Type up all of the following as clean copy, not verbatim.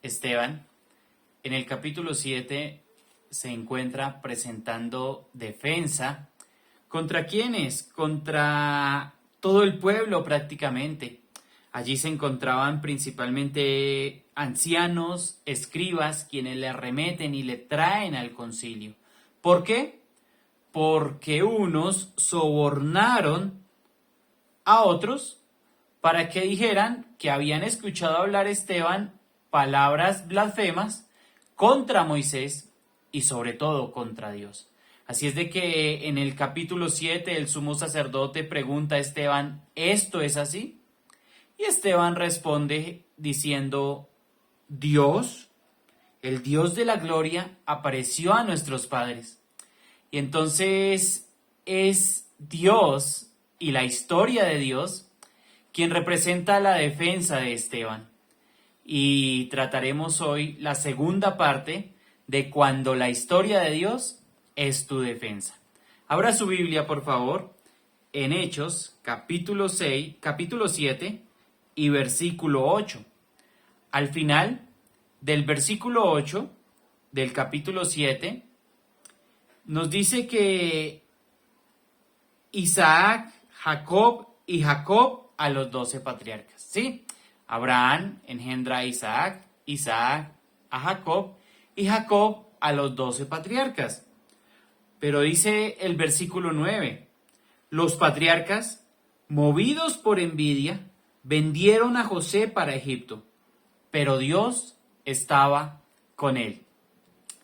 Esteban, en el capítulo 7 se encuentra presentando defensa. ¿Contra quiénes? Contra todo el pueblo prácticamente. Allí se encontraban principalmente ancianos, escribas, quienes le arremeten y le traen al concilio. ¿Por qué? Porque unos sobornaron a otros para que dijeran que habían escuchado hablar Esteban palabras blasfemas contra Moisés y sobre todo contra Dios. Así es de que en el capítulo 7 el sumo sacerdote pregunta a Esteban, ¿esto es así? Y Esteban responde diciendo, Dios, el Dios de la gloria, apareció a nuestros padres. Y entonces es Dios y la historia de Dios quien representa la defensa de Esteban. Y trataremos hoy la segunda parte de cuando la historia de Dios es tu defensa. Abra su Biblia, por favor, en Hechos, capítulo 7 y versículo 8. Al final del versículo 8 del capítulo 7, nos dice que Isaac, Jacob y Jacob a los 12 patriarcas, ¿sí? Abraham engendra a Isaac, Isaac a Jacob y Jacob a los 12 patriarcas. Pero dice el versículo 9, los patriarcas, movidos por envidia, vendieron a José para Egipto, pero Dios estaba con él.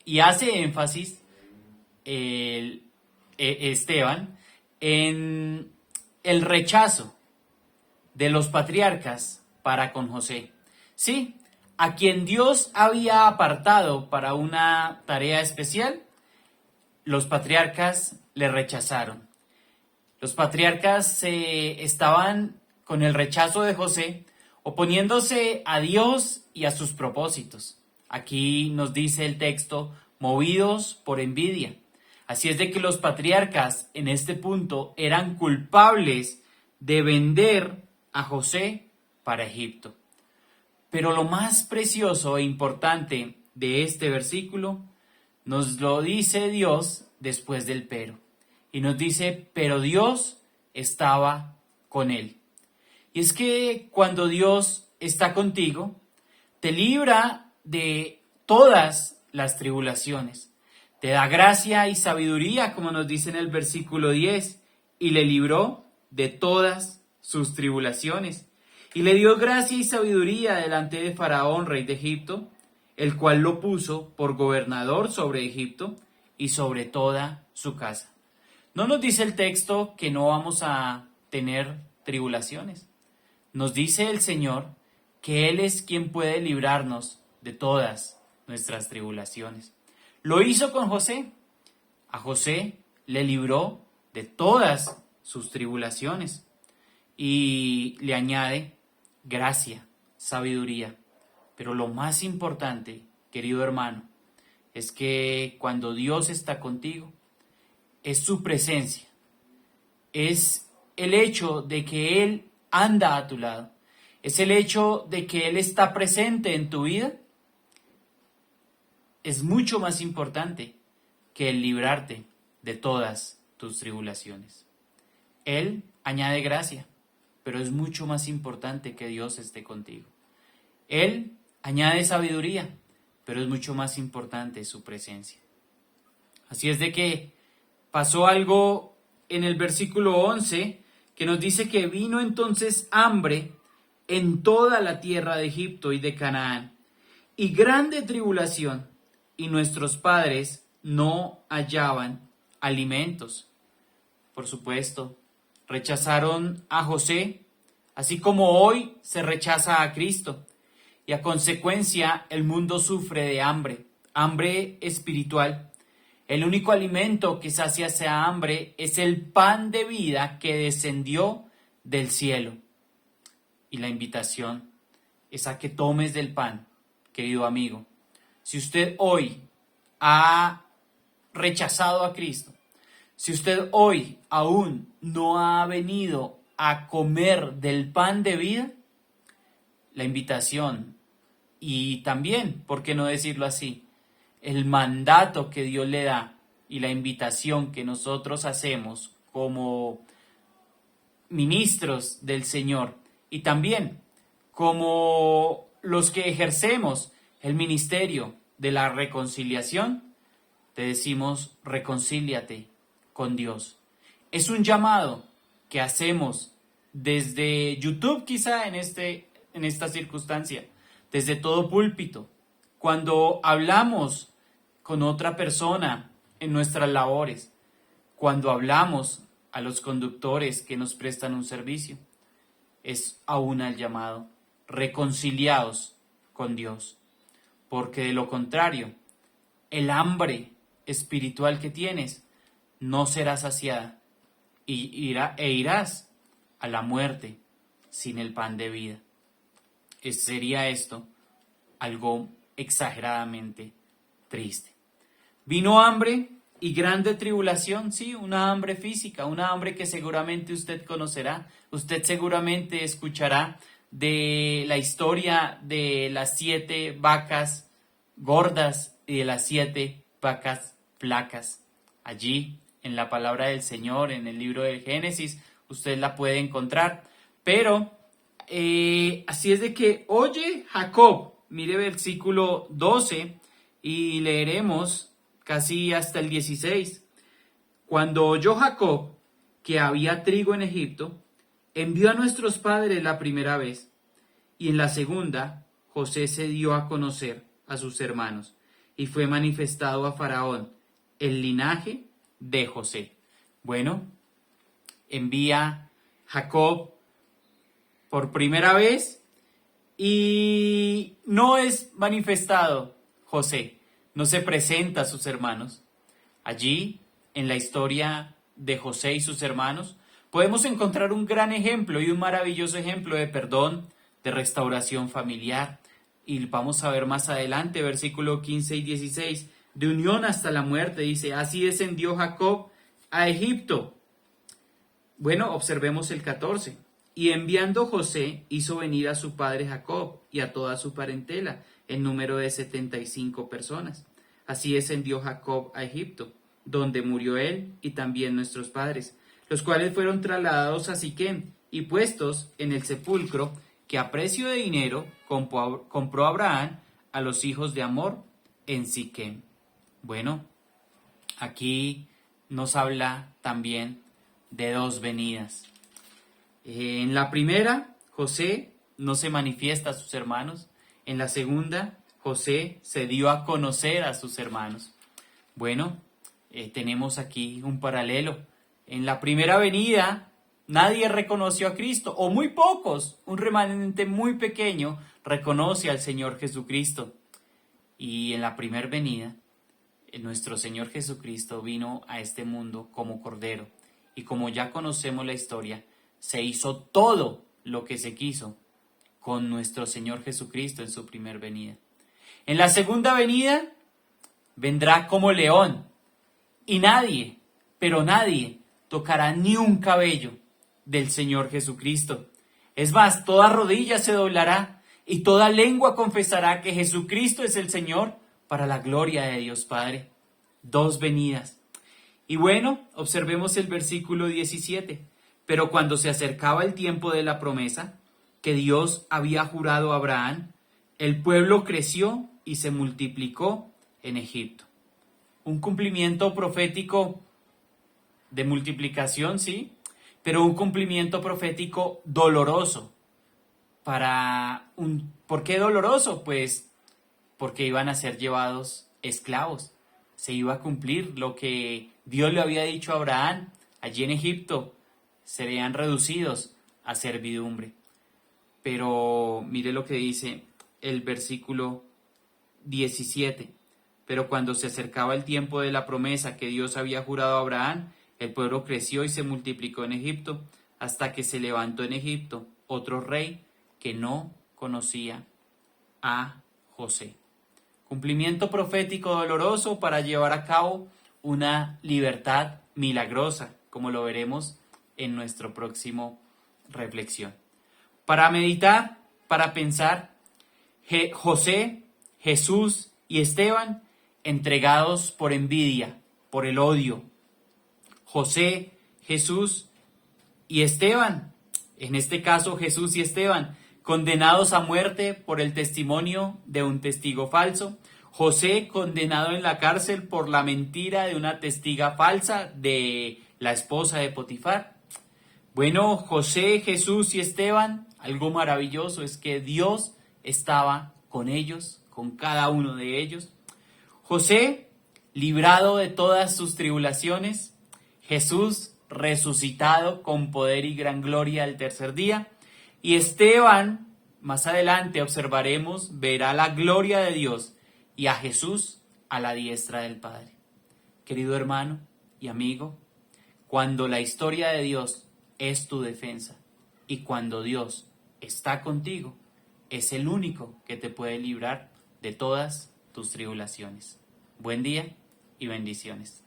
Y hace énfasis Esteban en el rechazo de los patriarcas para con José. Sí, a quien Dios había apartado para una tarea especial, los patriarcas le rechazaron. Los patriarcas estaban con el rechazo de José, oponiéndose a Dios y a sus propósitos. Aquí nos dice el texto, movidos por envidia. Así es de que los patriarcas en este punto eran culpables de vender a José para Egipto. Pero lo más precioso e importante de este versículo nos lo dice Dios después del pero. Y nos dice, pero Dios estaba con él. Y es que cuando Dios está contigo, te libra de todas las tribulaciones. Te da gracia y sabiduría, como nos dice en el versículo 10, y le libró de todas sus tribulaciones. Y le dio gracia y sabiduría delante de Faraón, rey de Egipto, el cual lo puso por gobernador sobre Egipto y sobre toda su casa. No nos dice el texto que no vamos a tener tribulaciones. Nos dice el Señor que Él es quien puede librarnos de todas nuestras tribulaciones. Lo hizo con José. A José le libró de todas sus tribulaciones y le añade gracia, sabiduría. Pero lo más importante, querido hermano, es que cuando Dios está contigo, es su presencia, es el hecho de que Él anda a tu lado, es el hecho de que Él está presente en tu vida, es mucho más importante que el librarte de todas tus tribulaciones. Él añade gracia, pero es mucho más importante que Dios esté contigo. Él añade sabiduría, pero es mucho más importante su presencia. Así es de que pasó algo en el versículo 11 que nos dice que vino entonces hambre en toda la tierra de Egipto y de Canaán, y grande tribulación, y nuestros padres no hallaban alimentos. Por supuesto, rechazaron a José, así como hoy se rechaza a Cristo. Y a consecuencia el mundo sufre de hambre, hambre espiritual. El único alimento que sacia esa hambre es el pan de vida que descendió del cielo. Y la invitación es a que tomes del pan, querido amigo. Si usted hoy ha rechazado a Cristo, si usted hoy aún no ha venido a comer del pan de vida, la invitación y también, ¿por qué no decirlo así? El mandato que Dios le da y la invitación que nosotros hacemos como ministros del Señor y también como los que ejercemos el ministerio de la reconciliación, te decimos reconcíliate con Dios. Es un llamado que hacemos desde YouTube quizá en esta circunstancia, desde todo púlpito, cuando hablamos con otra persona en nuestras labores, cuando hablamos a los conductores que nos prestan un servicio, es aún el llamado, reconciliados con Dios, porque de lo contrario, el hambre espiritual que tienes no será saciada e irás a la muerte sin el pan de vida. Sería esto algo exageradamente triste. Vino hambre y grande tribulación, sí, una hambre física, una hambre que seguramente usted conocerá. Usted seguramente escuchará de la historia de las 7 vacas gordas y de las 7 vacas flacas. Allí, en la palabra del Señor, en el libro del Génesis, usted la puede encontrar. Pero, así es de que, oye Jacob, mire versículo 12 y leeremos casi hasta el 16. Cuando oyó Jacob que había trigo en Egipto, envió a nuestros padres la primera vez, y en la segunda José se dio a conocer a sus hermanos, y fue manifestado a Faraón el linaje de José. Bueno, envía Jacob por primera vez y no es manifestado José, no se presenta a sus hermanos. Allí, en la historia de José y sus hermanos, podemos encontrar un gran ejemplo y un maravilloso ejemplo de perdón, de restauración familiar. Y vamos a ver más adelante, versículo 15 y 16, de unión hasta la muerte, dice, así descendió Jacob a Egipto. Bueno, observemos el 14. Y enviando José, hizo venir a su padre Jacob y a toda su parentela, en número de 75 personas. Así descendió Jacob a Egipto, donde murió él y también nuestros padres, los cuales fueron trasladados a Siquem y puestos en el sepulcro que a precio de dinero compró Abraham a los hijos de Amor en Siquem. Bueno, aquí nos habla también de 2 venidas. En la primera, José no se manifiesta a sus hermanos. En la segunda, José se dio a conocer a sus hermanos. Bueno, tenemos aquí un paralelo. En la primera venida, nadie reconoció a Cristo, o muy pocos, un remanente muy pequeño reconoce al Señor Jesucristo. Y en la primera venida, nuestro Señor Jesucristo vino a este mundo como Cordero. Y como ya conocemos la historia, se hizo todo lo que se quiso con nuestro Señor Jesucristo en su primer venida. En la segunda venida, vendrá como león, y nadie, pero nadie, tocará ni un cabello del Señor Jesucristo. Es más, toda rodilla se doblará y toda lengua confesará que Jesucristo es el Señor para la gloria de Dios Padre. 2 venidas. Y bueno, observemos el versículo 17. Pero cuando se acercaba el tiempo de la promesa que Dios había jurado a Abraham, el pueblo creció y se multiplicó en Egipto. Un cumplimiento profético de multiplicación, sí, pero un cumplimiento profético doloroso. ¿Por qué doloroso? Pues porque iban a ser llevados esclavos. Se iba a cumplir lo que Dios le había dicho a Abraham. Allí en Egipto serían reducidos a servidumbre. Pero mire lo que dice el versículo 17. Pero cuando se acercaba el tiempo de la promesa que Dios había jurado a Abraham, el pueblo creció y se multiplicó en Egipto, hasta que se levantó en Egipto otro rey que no conocía a José. Cumplimiento profético doloroso para llevar a cabo una libertad milagrosa, como lo veremos en nuestro próximo reflexión. Para meditar, para pensar, José, Jesús y Esteban entregados por envidia, por el odio. José, Jesús y Esteban, en este caso Jesús y Esteban, condenados a muerte por el testimonio de un testigo falso. José condenado en la cárcel por la mentira de una testiga falsa de la esposa de Potifar. Bueno, José, Jesús y Esteban, algo maravilloso es que Dios estaba con ellos, con cada uno de ellos. José, librado de todas sus tribulaciones. Jesús, resucitado con poder y gran gloria al tercer día. Y Esteban, más adelante observaremos, verá la gloria de Dios y a Jesús a la diestra del Padre. Querido hermano y amigo, cuando la historia de Dios es tu defensa y cuando Dios está contigo, es el único que te puede librar de todas tus tribulaciones. Buen día y bendiciones.